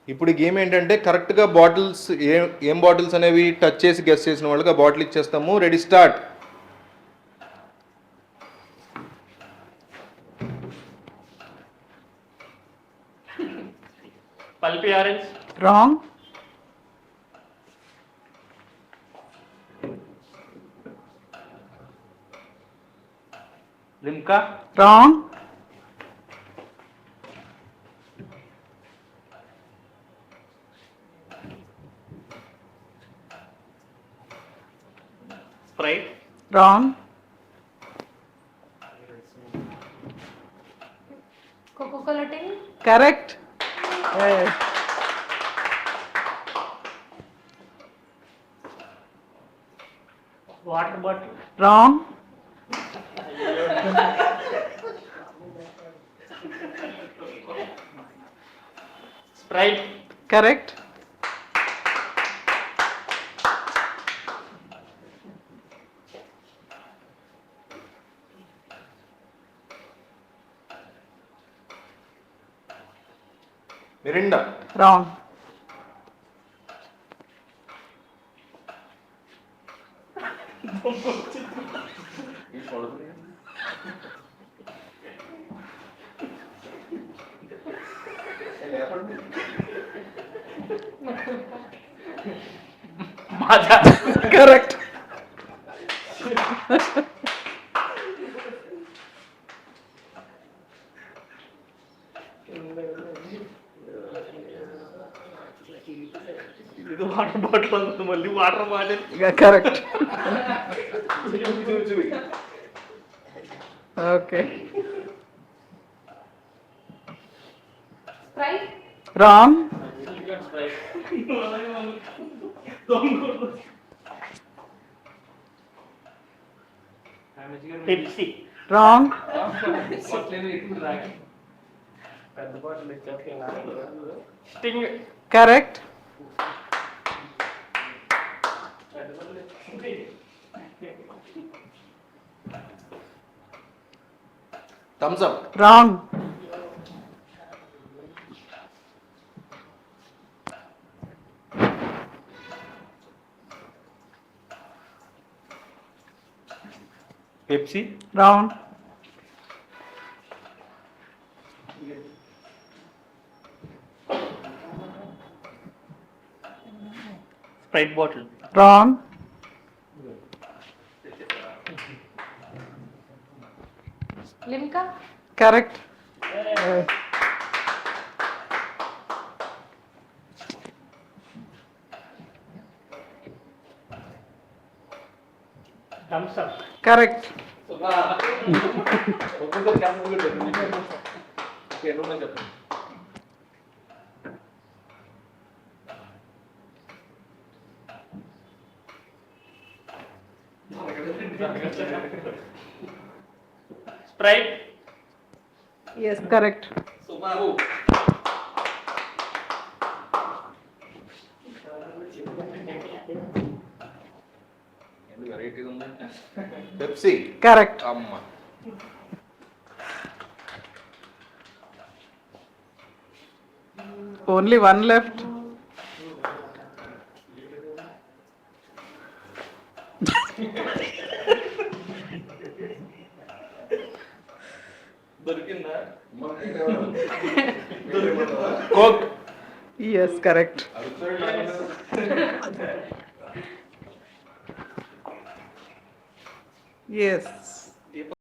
ఇప్పుడు ఈ గేమ్ ఏంటంటే కరెక్ట్గా బాటిల్స్ ఏం బాటిల్స్ అనేవి టచ్ చేసి గెస్ చేసిన వాళ్ళకి ఆ బాటిల్ ఇచ్చేస్తాము. Ready start. Pulpy orange. Wrong. Limca. Wrong. Sprite. Wrong. Coca Cola tin. Correct. Water bottle. Wrong. Sprite. Correct. Mirinda. Wrong. Maaza. Correct. ఇది వాటర్ బాటిల్ అనుకుంది, మళ్ళీ water bottle. Correct. Okay. Sprite. Wrong. Pepsi. Wrong. పెద్ద bottle Sting. Correct. Thums Up. Wrong. Pepsi. Wrong. Sprite bottle. Wrong. Limca. Correct. Thums Up. Correct. Sprite. Yes correct. Pepsi. Correct. అమ్మ. Only one left. Coke. Yes correct. Yes.